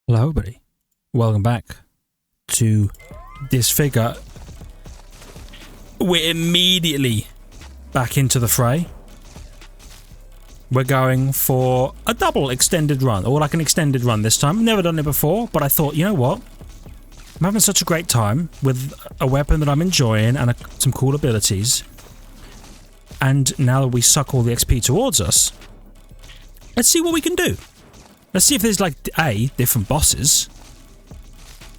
Hello everybody, welcome back to Disfigure. We're immediately back into the fray. We're going for a double extended run, or like an extended run this time. Never done it before, but I thought, you know what? I'm having such a great time with a weapon that I'm enjoying and some cool abilities. And now that we suck all the XP towards us, let's see what we can do. Let's see if there's like A, different bosses,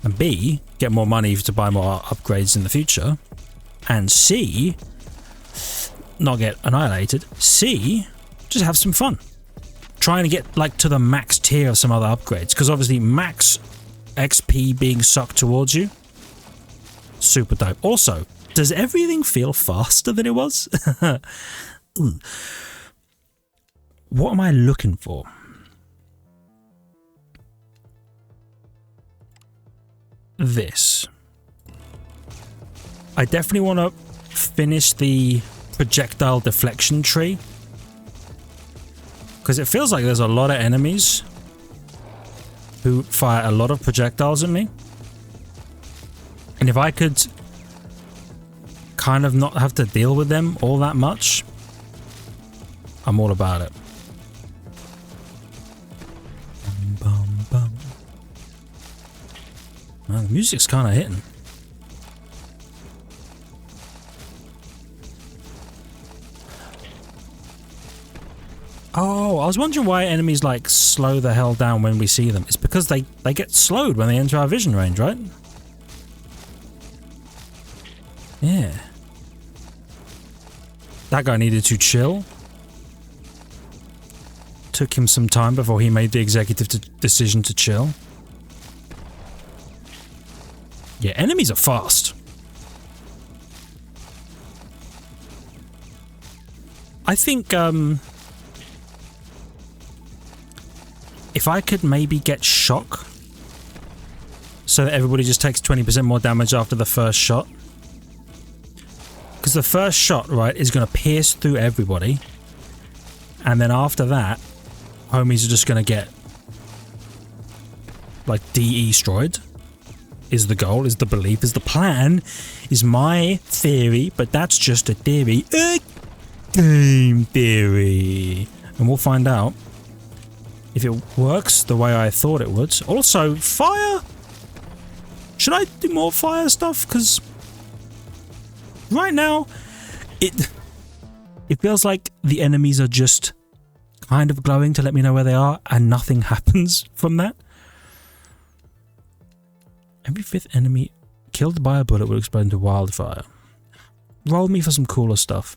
and B, get more money to buy more upgrades in the future, and C, not get annihilated, C, just have some fun. Trying to get like to the max tier of some other upgrades, because obviously max XP being sucked towards you, super dope. Also, does everything feel faster than it was? What am I looking for? This. I definitely want to finish the projectile deflection tree, because it feels like there's a lot of enemies who fire a lot of projectiles at me, and if I could kind of not have to deal with them all that much, I'm all about it. Bum, bum. Well, the music's kind of hitting. Oh, I was wondering why enemies like slow the hell down when we see them. It's because they get slowed when they enter our vision range, right? Yeah. That guy needed to chill. Took him some time before he made the executive decision to chill. Yeah, enemies are fast. I think, if I could maybe get shock, so that everybody just takes 20% more damage after the first shot. Because the first shot, right, is going to pierce through everybody. And then after that, homies are just going to get, like, de-destroyed. Is the goal, is the belief, is the plan, is my theory, but that's just a theory. A game theory. And we'll find out if it works the way I thought it would. Also, fire! Should I do more fire stuff? Because right now, it feels like the enemies are just kind of glowing to let me know where they are, and nothing happens from that. Every fifth enemy killed by a bullet will explode into wildfire. Roll me for some cooler stuff.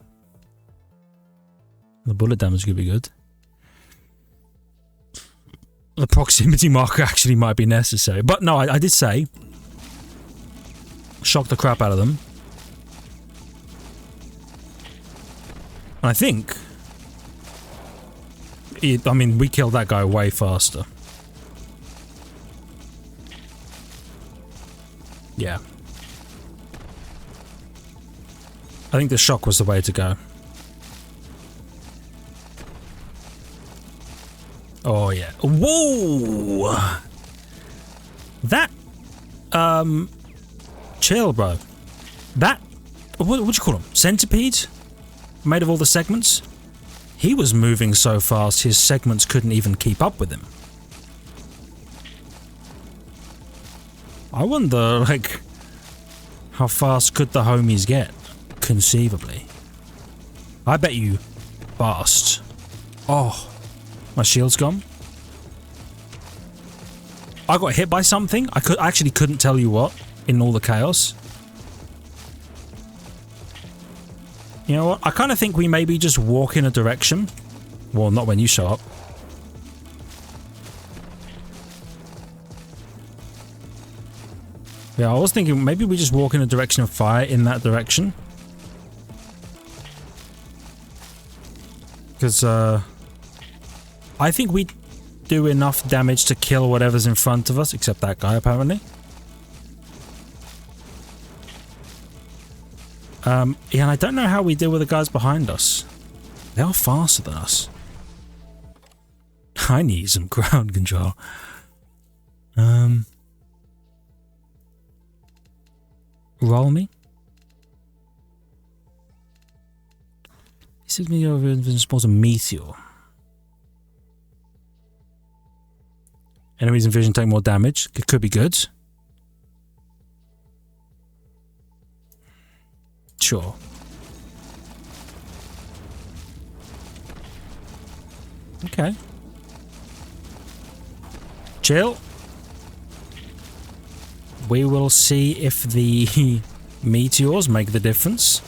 The bullet damage could be good. The proximity marker actually might be necessary. But no, I did say shock the crap out of them. And I think I mean, we killed that guy way faster. Yeah. I think the shock was the way to go. Oh, yeah. Whoa! That, chill, bro. That, what'd you call him? Centipede? Made of all the segments? He was moving so fast, his segments couldn't even keep up with him. I wonder, like, how fast could the homies get? Conceivably. I bet you fast. Oh, my shield's gone. I got hit by something. I actually couldn't tell you what in all the chaos. You know what? I kind of think we maybe just walk in a direction. Well, not when you show up. Yeah, I was thinking maybe we just walk in a direction of fire in that direction. Because, I think we do enough damage to kill whatever's in front of us, except that guy, apparently. Yeah, and I don't know how we deal with the guys behind us. They are faster than us. I need some ground control. Roll me. He says me over and spawns a meteor. Enemies in vision take more damage. It could be good. Sure. Okay. Chill. We will see if the meteors make the difference.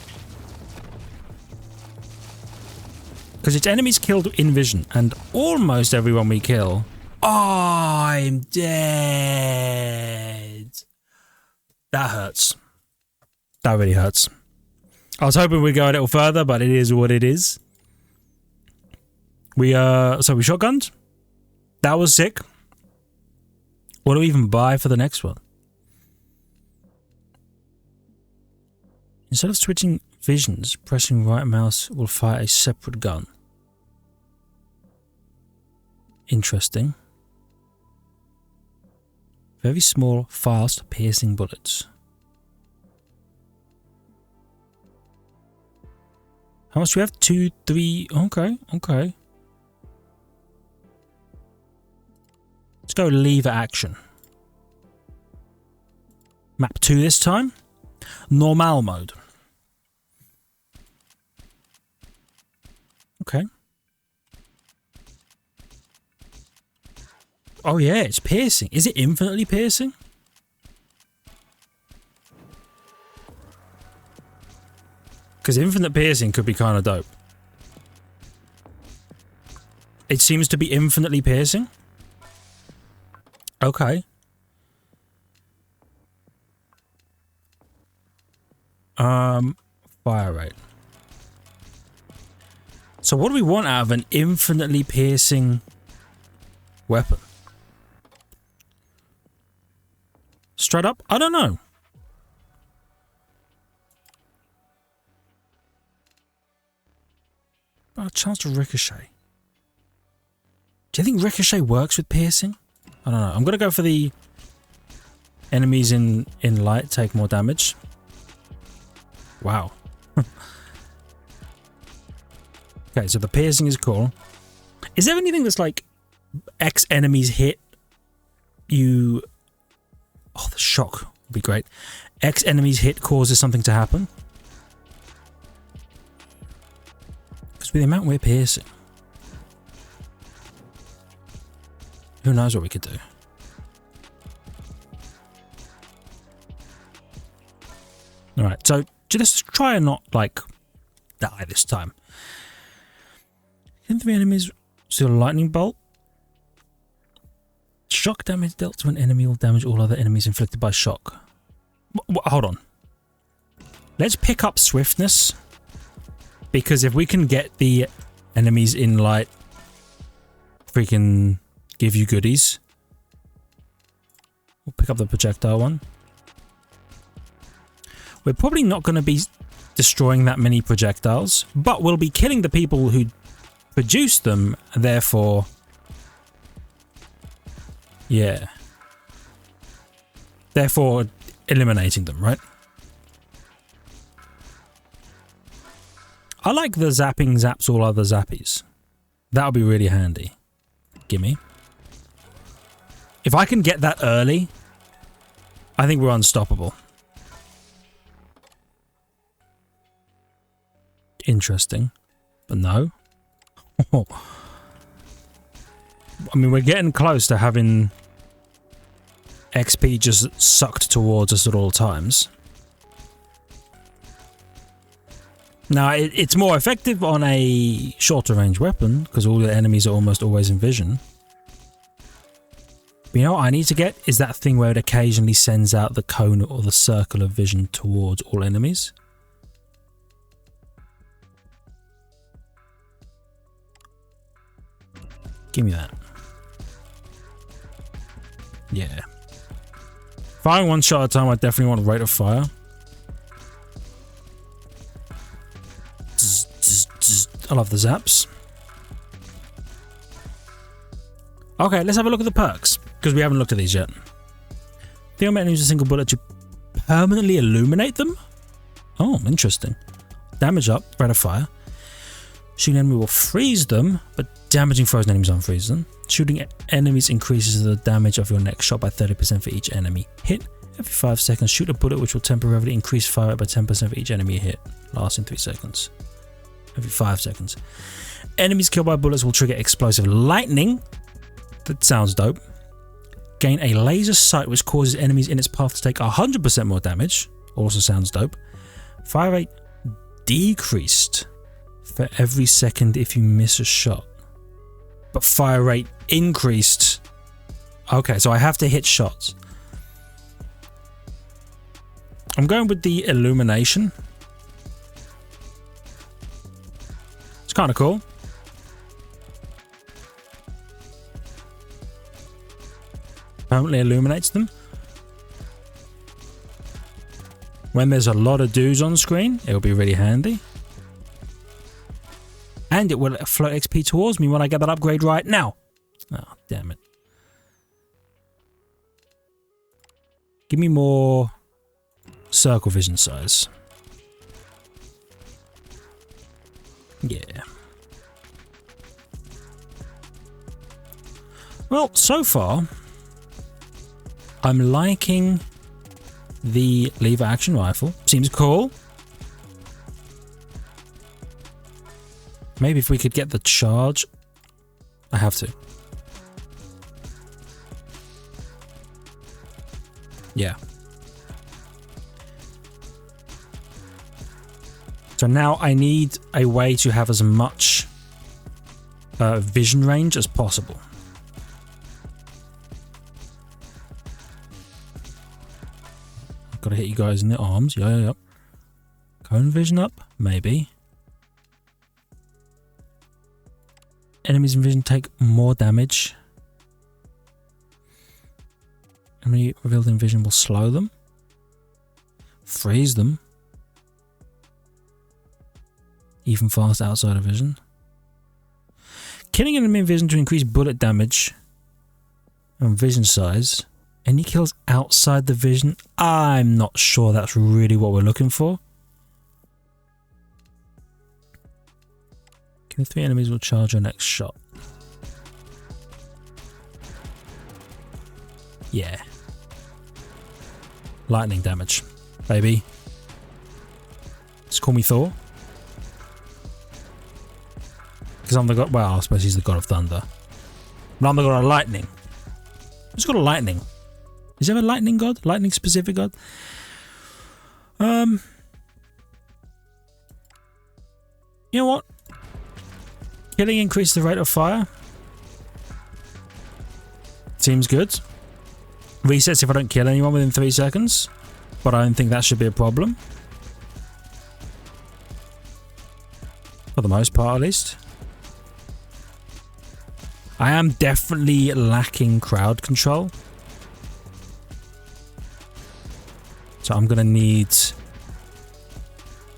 Because it's enemies killed in vision, and almost everyone we kill... I'm dead. That hurts. That really hurts. I was hoping we'd go a little further, but it is what it is. So we shotgunned. That was sick. What do we even buy for the next one? Instead of switching visions, pressing right mouse will fire a separate gun. Interesting. Very small, fast, piercing bullets. How much do we have? 2, 3... Okay, okay. Let's go lever action. Map 2 this time. Normal mode. Okay. Oh yeah, it's piercing. Is it infinitely piercing? Because infinite piercing could be kind of dope. It seems to be infinitely piercing. Okay. Fire rate. So what do we want out of an infinitely piercing weapon? Straight up? I don't know. A chance to ricochet. Do you think ricochet works with piercing? I don't know. I'm gonna go for the enemies in light take more damage. Wow. Okay, so the piercing is cool. Is there anything that's like X enemies hit you? Oh, the shock would be great. X enemies hit causes something to happen. Because with the amount we're piercing, who knows what we could do. Alright, so let's try and not, like, die this time. Can 3 enemies steal a lightning bolt? Shock damage dealt to an enemy will damage all other enemies inflicted by shock. Hold on. Let's pick up swiftness. Because if we can get the enemies in light freaking give you goodies. We'll pick up the projectile one. We're probably not going to be destroying that many projectiles, but we'll be killing the people who produce them, therefore... Yeah. Therefore, eliminating them, right? I like the zapping zaps all other zappies. That'll be really handy. Gimme. If I can get that early, I think we're unstoppable. Interesting. But no. I mean, we're getting close to having XP just sucked towards us at all times. Now, it's more effective on a shorter range weapon, because all the enemies are almost always in vision. But you know what I need to get? Is that thing where it occasionally sends out the cone or the circle of vision towards all enemies. Give me that. Yeah. Firing one shot at a time, I definitely want a rate of fire. I love the zaps. Okay, let's have a look at the perks. Because we haven't looked at these yet. The enemy uses a single bullet to permanently illuminate them? Oh, interesting. Damage up, rate of fire. Shooting enemy will freeze them, but damaging frozen enemies unfreeze them. Shooting enemies increases the damage of your next shot by 30% for each enemy hit. Every 5 seconds, shoot a bullet which will temporarily increase fire rate by 10% for each enemy hit, lasting 3 seconds. Every 5 seconds. Enemies killed by bullets will trigger explosive lightning. That sounds dope. Gain a laser sight which causes enemies in its path to take 100% more damage. Also sounds dope. Fire rate decreased for every second if you miss a shot. But fire rate increased. Okay, so I have to hit shots. I'm going with the illumination. It's kind of cool. Permanently illuminates them. When there's a lot of dudes on screen, it'll be really handy. And it will float XP towards me when I get that upgrade right now. Oh, damn it. Give me more circle vision size. Yeah. Well, so far, I'm liking the lever action rifle. Seems cool. Maybe if we could get the charge. I have to. Yeah. So now I need a way to have as much vision range as possible. I've got to hit you guys in the arms. Yeah. Cone vision up? Maybe. Enemies in vision take more damage. Enemy revealed in vision will slow them. Freeze them. Even fast outside of vision. Killing enemy in vision to increase bullet damage and vision size. Any kills outside the vision? I'm not sure that's really what we're looking for. Killing 3 enemies will charge your next shot. Yeah. Lightning damage, baby. Just call me Thor. Because I'm the god. Well, I suppose he's the god of thunder. But I'm the god of lightning. Who's got a lightning? Is there a lightning god? Lightning specific god? You know what? Killing increases the rate of fire. Seems good. Resets if I don't kill anyone within 3 seconds. But I don't think that should be a problem. For the most part, at least. I am definitely lacking crowd control. So I'm going to need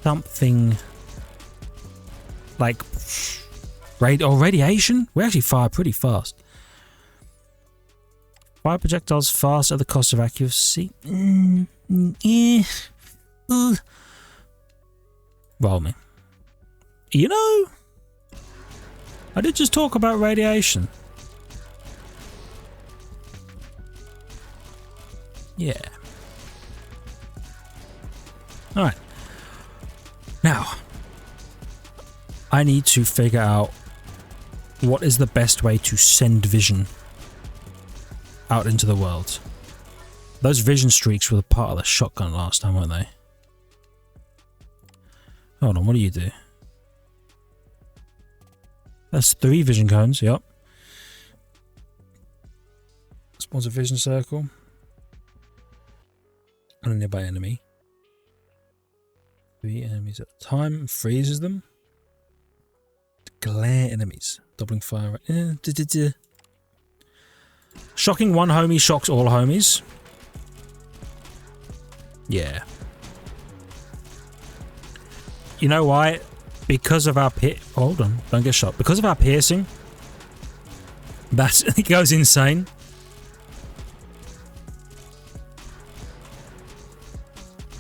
something like radiation. We actually fire pretty fast. Fire projectiles fast at the cost of accuracy. Roll me. You know, I did just talk about radiation. Yeah. Alright. Now, I need to figure out what is the best way to send vision out into the world. Those vision streaks were part of the shotgun last time, weren't they? Hold on, what do you do? That's 3 vision cones, yep. Spawns a vision circle. And a nearby enemy. 3 enemies at a time, freezes them. Glare enemies, doubling fire rate. Shocking one homie shocks all homies. Yeah. You know why? Because of our hold on, don't get shot. Because of our piercing, it goes insane.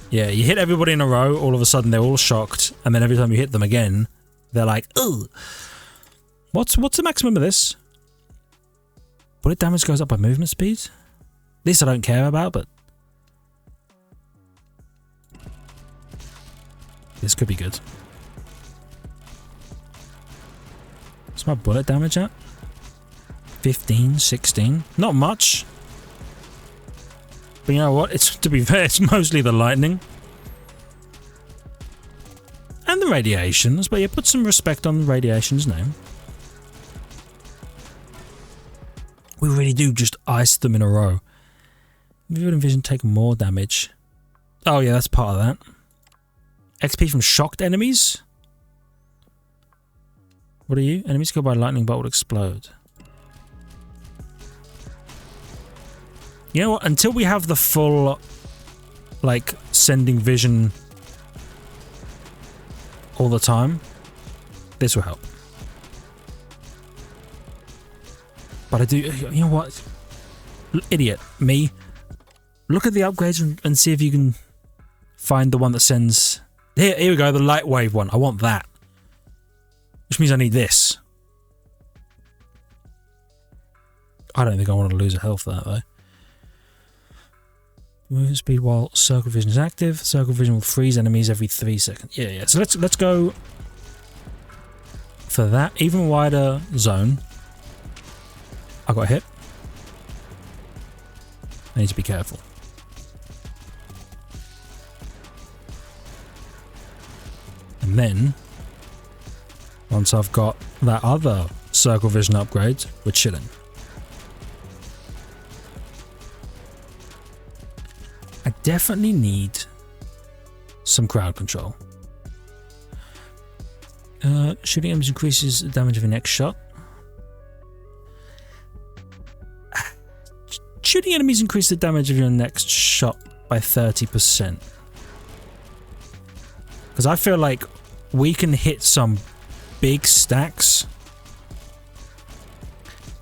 Yeah, you hit everybody in a row, all of a sudden they're all shocked, and then every time you hit them again, they're like, ugh. What's the maximum of this? Bullet damage goes up by movement speed? This I don't care about, but... this could be good. What's my bullet damage at? 15, 16. Not much. But you know what? It's, to be fair, it's mostly the lightning. And the radiations, but yeah, put some respect on the radiation's name. We really do just ice them in a row. Vivid Vision take more damage. Oh yeah, that's part of that. XP from shocked enemies? What are you? Enemies killed by a lightning bolt will explode. You know what? Until we have the full, like, sending vision all the time, this will help. But I do, you know what? Idiot, me. Look at the upgrades and see if you can find the one that sends... Here we go, the light wave one. I want that. Which means I need this. I don't think I want to lose a health for that, though. Movement speed while circle vision is active. Circle vision will freeze enemies every 3 seconds. Yeah. So let's go for that. Even wider zone. I got hit. I need to be careful. And then, once I've got that other circle vision upgrade, we're chilling. I definitely need some crowd control. Shooting enemies increases the damage of your next shot. Shooting enemies increases the damage of your next shot by 30%. Because I feel like we can hit some big stacks.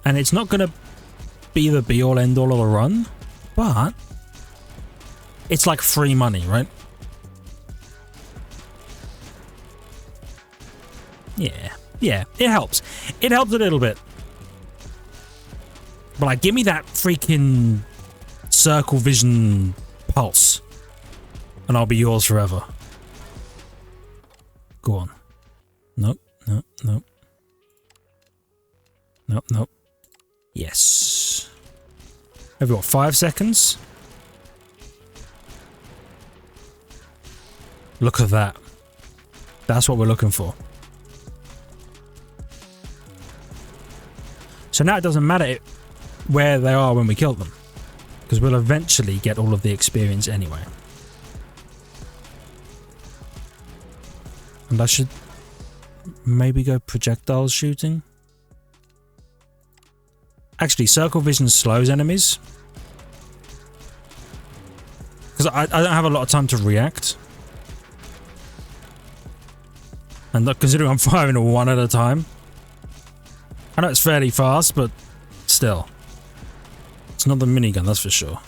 And it's not going to be the be-all end-all of the run. But it's like free money, right? Yeah, it helps. It helps a little bit. But like, give me that freaking circle vision pulse. And I'll be yours forever. Go on. Nope. Yes. Have we got 5 seconds? Look at that. That's what we're looking for. So now it doesn't matter where they are when we kill them, because we'll eventually get all of the experience anyway. And I should maybe go projectile shooting. Actually, circle vision slows enemies, because I don't have a lot of time to react. And considering I'm firing one at a time, I know it's fairly fast, but still. It's not the minigun, that's for sure.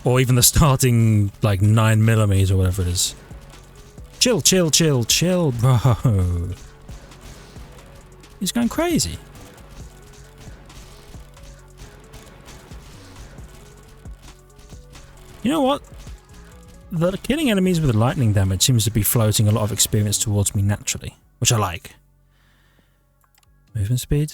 Or even the starting, like, 9mm or whatever it is. Chill, bro. He's going crazy. You know what? The killing enemies with lightning damage seems to be floating a lot of experience towards me naturally, which I like. Movement speed.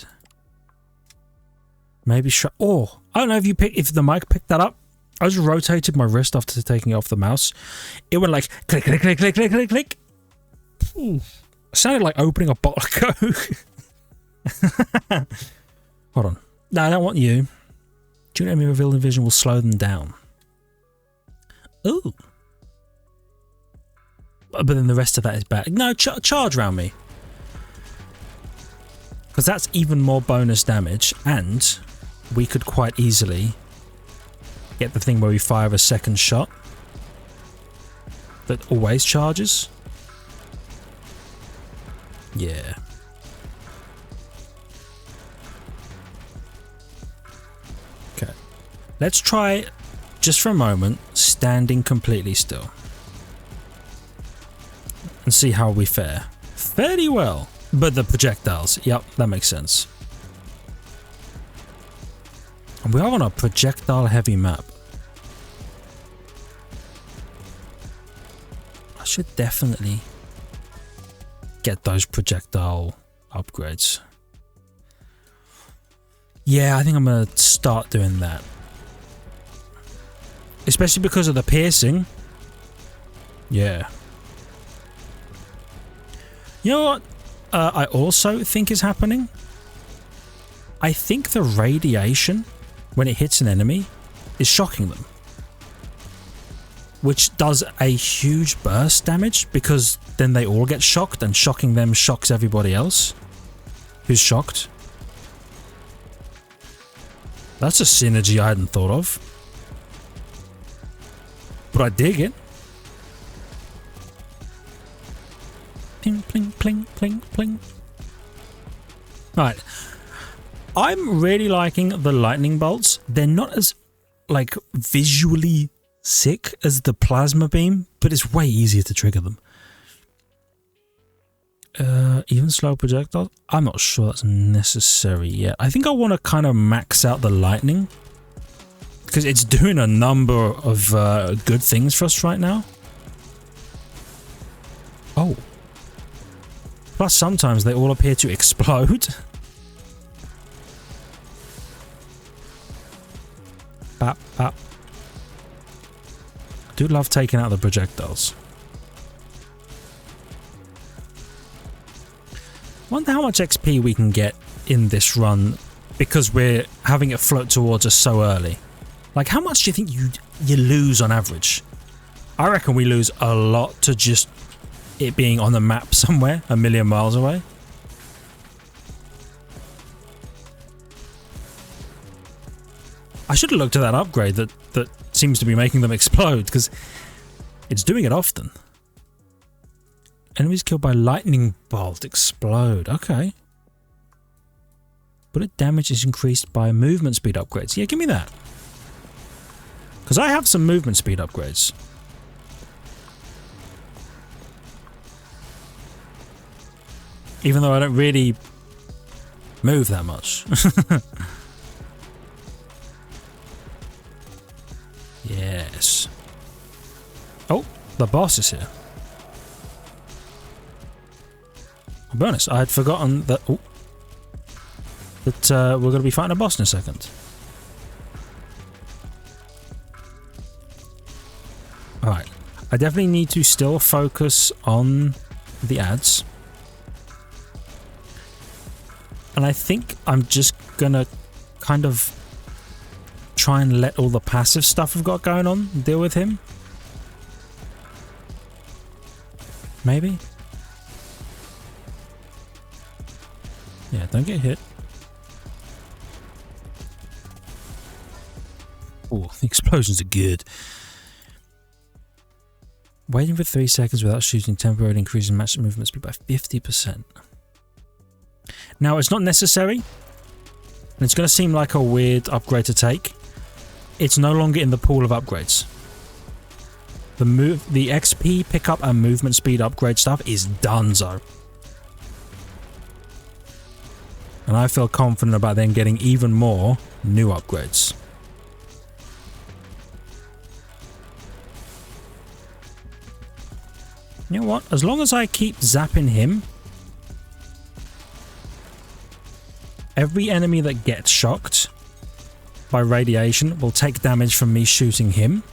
Maybe oh, I don't know if the mic picked that up. I just rotated my wrist after taking it off the mouse. It went like click, click, click, click, click, click, click. It sounded like opening a bottle of Coke. Hold on. No, I don't want you. Junior enemy revealed in vision will slow them down. Ooh. But then the rest of that is bad. No, charge round me. Because that's even more bonus damage, and we could quite easily get the thing where we fire a second shot that always charges. Yeah. Okay. Let's try just for a moment, standing completely still. And see how we fare. Fairly well. But the projectiles, yep, that makes sense. And we are on a projectile heavy map. I should definitely get those projectile upgrades. Yeah, I think I'm going to start doing that. Especially because of the piercing. Yeah. You know what I also think is happening? I think the radiation, when it hits an enemy, is shocking them. Which does a huge burst damage, because then they all get shocked, and shocking them shocks everybody else who's shocked. That's a synergy I hadn't thought of. But I dig it. Pling, pling, pling, pling, pling. Alright. I'm really liking the lightning bolts. They're not as, like, visually sick as the plasma beam, but it's way easier to trigger them. Even slow projectiles? I'm not sure that's necessary yet. I think I want to kind of max out the lightning, because it's doing a number of good things for us right now. Oh. Plus sometimes they all appear to explode. Bap, bap. I do love taking out the projectiles. Wonder how much XP we can get in this run because we're having it float towards us so early. Like, how much do you think you lose on average? I reckon we lose a lot to just it being on the map somewhere a million miles away. I should have looked at that upgrade that seems to be making them explode, because it's doing it often. Enemies killed by lightning bolt explode. Okay. Bullet damage is increased by movement speed upgrades. Yeah, give me that. Because I have some movement speed upgrades. Even though I don't really move that much. Yes. Oh, the boss is here. I'll be honest, I had forgotten that, we're going to be fighting a boss in a second. Alright, I definitely need to still focus on the ads. And I think I'm just going to kind of try and let all the passive stuff we've got going on deal with him. Maybe? Yeah, don't get hit. Oh, the explosions are good. Waiting for 3 seconds without shooting temporarily increasing match movement speed by 50%. Now, it's not necessary, and it's going to seem like a weird upgrade to take. It's no longer in the pool of upgrades. The XP pickup and movement speed upgrade stuff is donezo. And I feel confident about then getting even more new upgrades. You know what? As long as I keep zapping him, every enemy that gets shocked by radiation will take damage from me shooting him.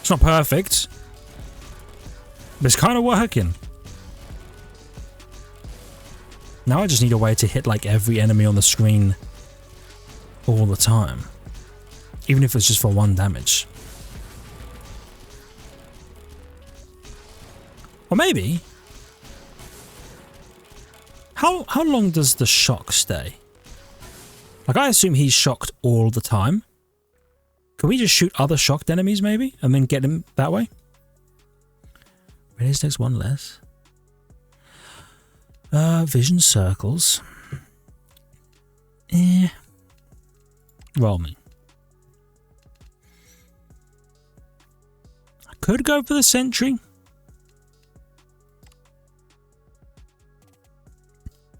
It's not perfect, but it's kind of working. Now I just need a way to hit like every enemy on the screen all the time, even if it's just for 1 damage. Or maybe, how long does the shock stay? Like, I assume he's shocked all the time. Can we just shoot other shocked enemies maybe and then get him that way? Radius takes 1 less. Vision circles. Roll me. Could go for the sentry.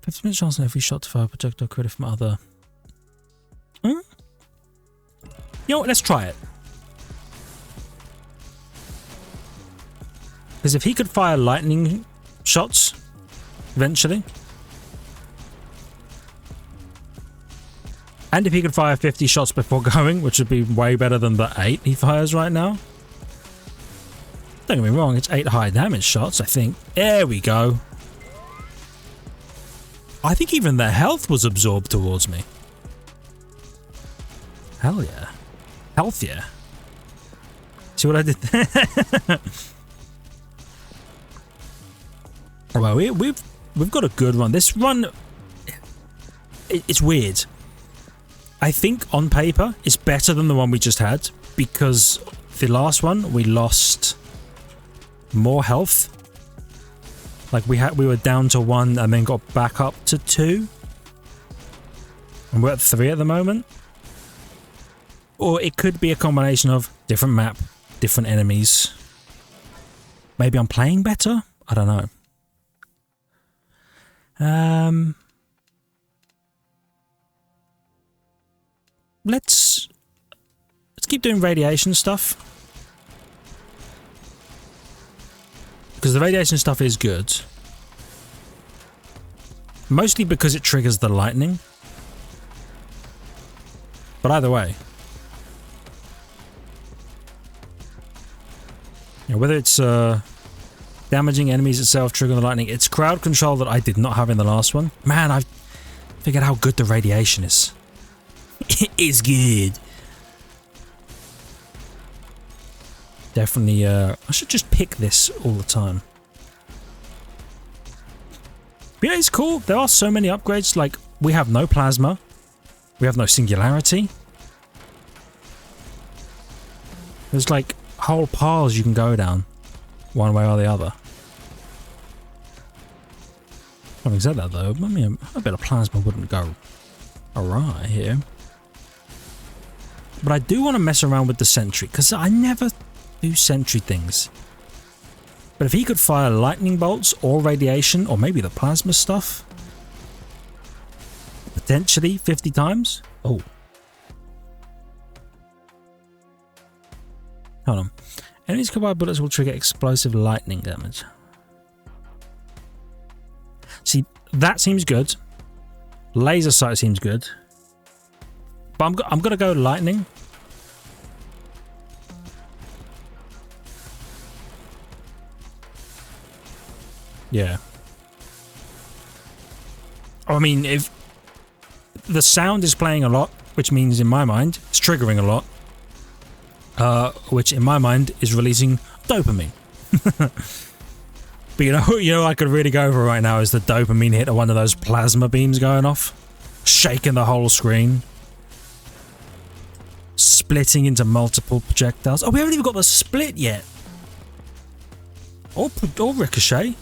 50% chance on every shot to fire a projectile credit from other. You know what? Let's try it. Because if he could fire lightning shots eventually, and if he could fire 50 shots before going, which would be way better than the 8 he fires right now. Don't get me wrong, it's 8 high damage shots, I think. There we go. I think even their health was absorbed towards me. Hell yeah. Health yeah. See what I did there? Well, we've got a good run. This run, it's weird. I think on paper it's better than the one we just had, because the last one we lost more health. Like we were down to 1 and then got back up to 2. And we're at 3 at the moment. Or it could be a combination of different map, different enemies. Maybe I'm playing better? I don't know. Let's keep doing radiation stuff. Because the radiation stuff is good. Mostly because it triggers the lightning. But either way. You know, whether it's damaging enemies itself, triggering the lightning, it's crowd control that I did not have in the last one. Man, I figured how good the radiation is. It is good. Definitely, I should just pick this all the time. But yeah, it's cool. There are so many upgrades. Like, we have no plasma. We have no singularity. There's like whole paths you can go down, one way or the other. Having said that though, I mean, a bit of plasma wouldn't go awry here. But I do want to mess around with the sentry, because I never do sentry things. But if he could fire lightning bolts or radiation, or maybe the plasma stuff, potentially 50 times. Oh. Hold on. Enemies combined bullets will trigger explosive lightning damage. See, that seems good. Laser sight seems good. But I'm going to go lightning. Yeah. I mean, if the sound is playing a lot, which means in my mind it's triggering a lot, which in my mind is releasing dopamine. But you know, I could really go for right now is the dopamine hit of one of those plasma beams going off, shaking the whole screen, splitting into multiple projectiles. Oh, we haven't even got the split yet. Or ricochet.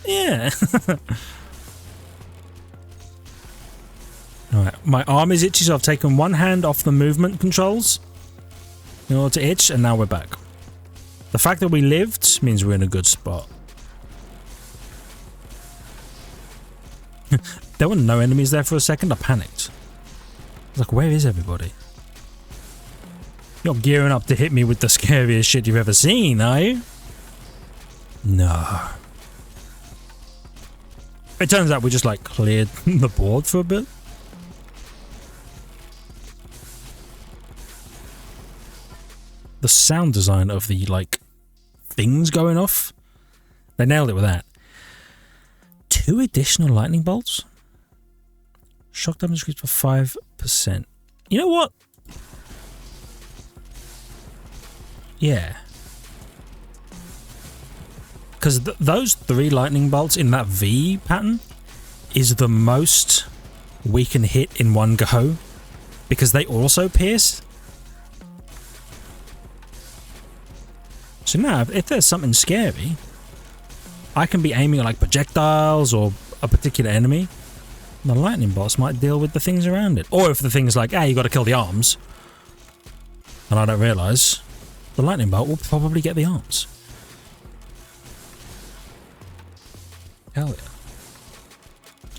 Yeah. Alright, my arm is itchy, so I've taken one hand off the movement controls in order to itch, and now we're back. The fact that we lived means we're in a good spot. There were no enemies there for a second. I panicked. I was like, where is everybody? You're gearing up to hit me with the scariest shit you've ever seen, are you? No. It turns out we just like cleared the board for a bit. The sound design of the like things going off, they nailed it with that. 2 additional lightning bolts. Shock damage increased for 5%. You know what? Yeah. Because those 3 lightning bolts in that V pattern is the most we can hit in one go, because they also pierce. So now, if there's something scary, I can be aiming at like projectiles or a particular enemy. The lightning bolts might deal with the things around it. Or if the thing's like, hey, you got to kill the arms, and I don't realise, the lightning bolt will probably get the arms. Hell yeah.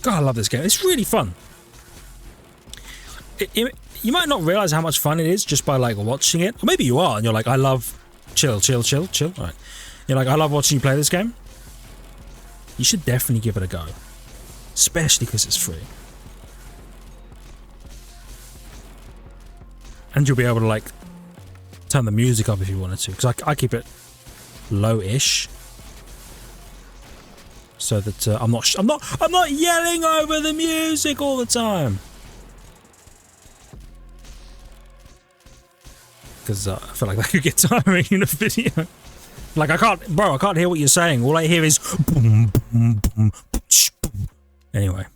God, I love this game. It's really fun. You might not realize how much fun it is just by like watching it. Or maybe you are and you're like, I love... Chill. All right. You're like, I love watching you play this game. You should definitely give it a go. Especially because it's free. And you'll be able to like turn the music up if you wanted to. Because I keep it low-ish. So that I'm not yelling over the music all the time. Because I feel like that could get tiring in a video. Like I can't hear what you're saying. All I hear is boom, boom, boom, boom. Anyway,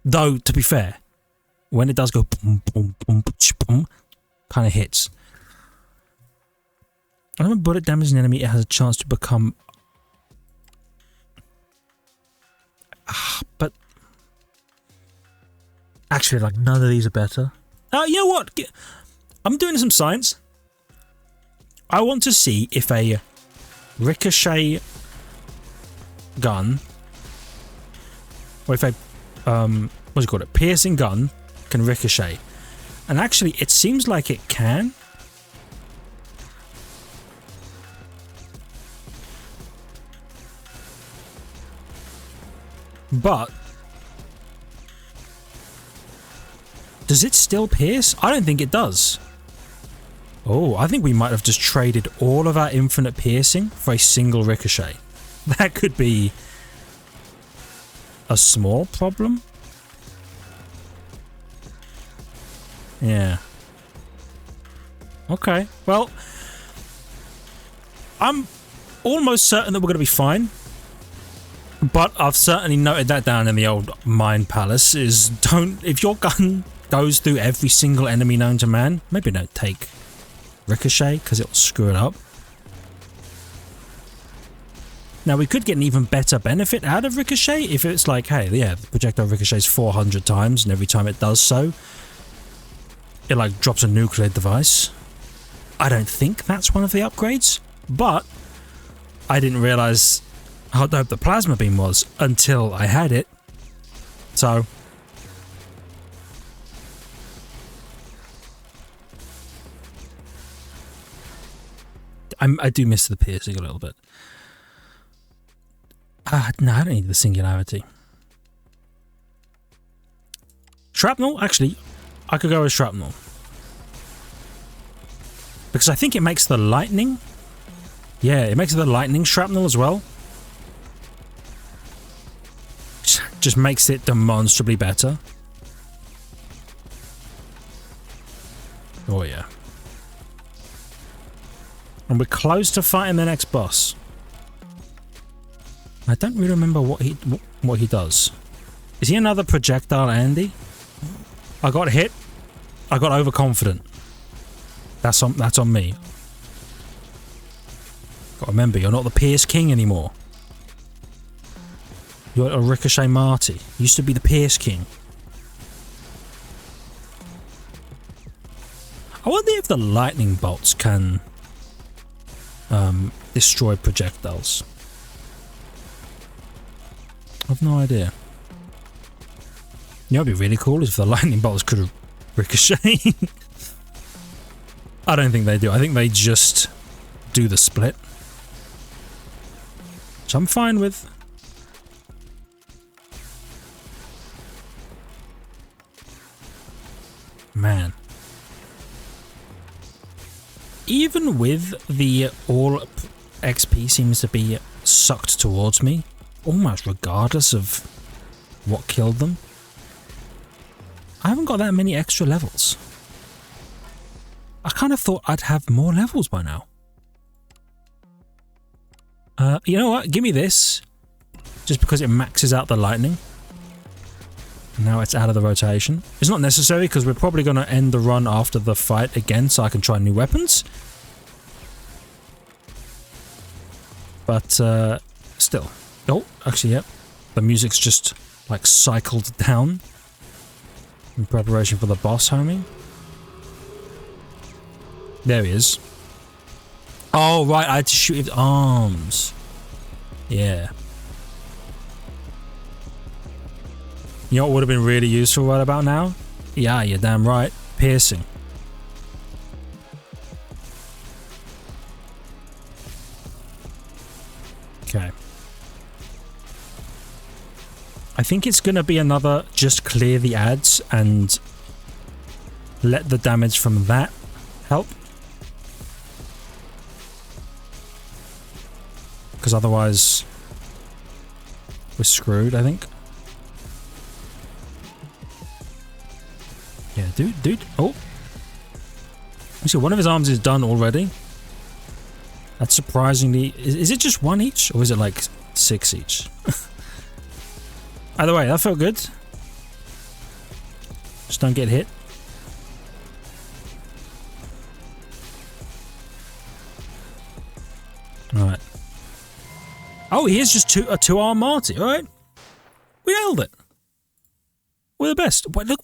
though to be fair, when it does go boom, boom, boom, boom, kind of hits. And when a bullet damages an enemy, it has a chance to become. But actually, like none of these are better. You know what? I'm doing some science. I want to see if a ricochet gun, or if a what's it called? A piercing gun can ricochet. And actually, it seems like it can. But does it still pierce? I don't think it does. Oh, I think we might have just traded all of our infinite piercing for a single ricochet. That could be a small problem. Yeah. Okay, well, I'm almost certain that we're going to be fine. But I've certainly noted that down in the old Mind Palace, is if your gun goes through every single enemy known to man, maybe don't take ricochet, because it'll screw it up. Now, we could get an even better benefit out of ricochet if it's like, hey, yeah, the projectile ricochets 400 times, and every time it does so, it like drops a nuclear device. I don't think that's one of the upgrades, but I didn't realize how dope the plasma beam was until I had it. So I do miss the piercing a little bit. No, I don't need the singularity. Shrapnel? Actually, I could go with shrapnel. Because I think it makes the lightning. Yeah, it makes the lightning shrapnel as well. Just makes it demonstrably better. Oh yeah. And we're close to fighting the next boss. I don't really remember what he does. Is he another projectile Andy? I got hit. I got overconfident. That's on me. Gotta remember, you're not the Pierce King anymore. You're a Ricochet Marty. Used to be the Pierce King. I wonder if the lightning bolts can destroy projectiles. I've no idea. You know, it'd be really cool if the lightning bolts could ricochet. I don't think they do. I think they just do the split, which I'm fine with. Man. Even with the all XP seems to be sucked towards me, almost regardless of what killed them. I haven't got that many extra levels. I kind of thought I'd have more levels by now. You know what? Give me this. Just because it maxes out the lightning. Now it's out of the rotation. It's not necessary because we're probably going to end the run after the fight again so I can try new weapons. But still. Oh, actually, yep. The music's just like cycled down in preparation for the boss, homie. There he is. Oh, right, I had to shoot his arms. Yeah. You know what would have been really useful right about now? Yeah, you're damn right. Piercing. Okay. I think it's going to be another just clear the ads and let the damage from that help. Because otherwise we're screwed, I think. Yeah, dude. Oh. You see, one of his arms is done already. That's surprisingly... Is it just one each? Or is it like 6 each? Either way, that felt good. Just don't get hit. Alright. Oh, here's just a two-arm Marty. Alright. We nailed it. We're the best. Wait, look,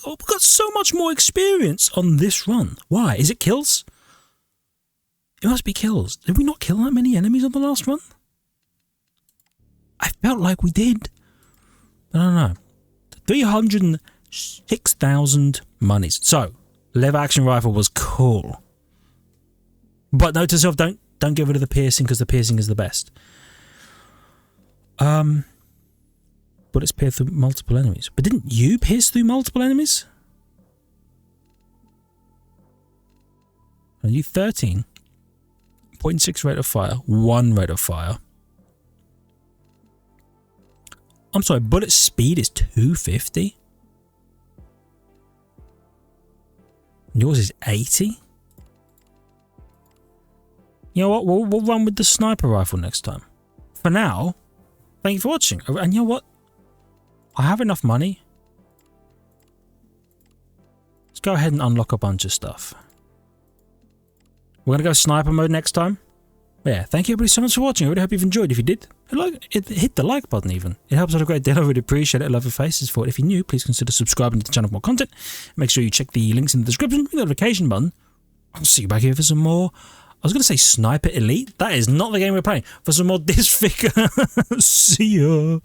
we've got so much more experience on this run. Why? Is it kills? It must be kills. Did we not kill that many enemies on the last run? I felt like we did. I don't know. 306,000 monies. So, lever action rifle was cool. But note to yourself, don't get rid of the piercing because the piercing is the best. Bullets pierce through multiple enemies. But didn't you pierce through multiple enemies? Are you 13? 0.6 rate of fire. 1 rate of fire. I'm sorry, bullet speed is 250? And yours is 80? You know what? We'll run with the sniper rifle next time. For now, thank you for watching. And you know what? I have enough money. Let's go ahead and unlock a bunch of stuff. We're going to go sniper mode next time. But yeah, thank you everybody so much for watching. I really hope you've enjoyed. If you did, hit the like button even. It helps out a great deal. I really appreciate it. I love your faces for it. If you're new, please consider subscribing to the channel for more content. Make sure you check the links in the description, the notification button. I'll see you back here for some more. I was going to say Sniper Elite. That is not the game we're playing. For some more Disfigure. See ya.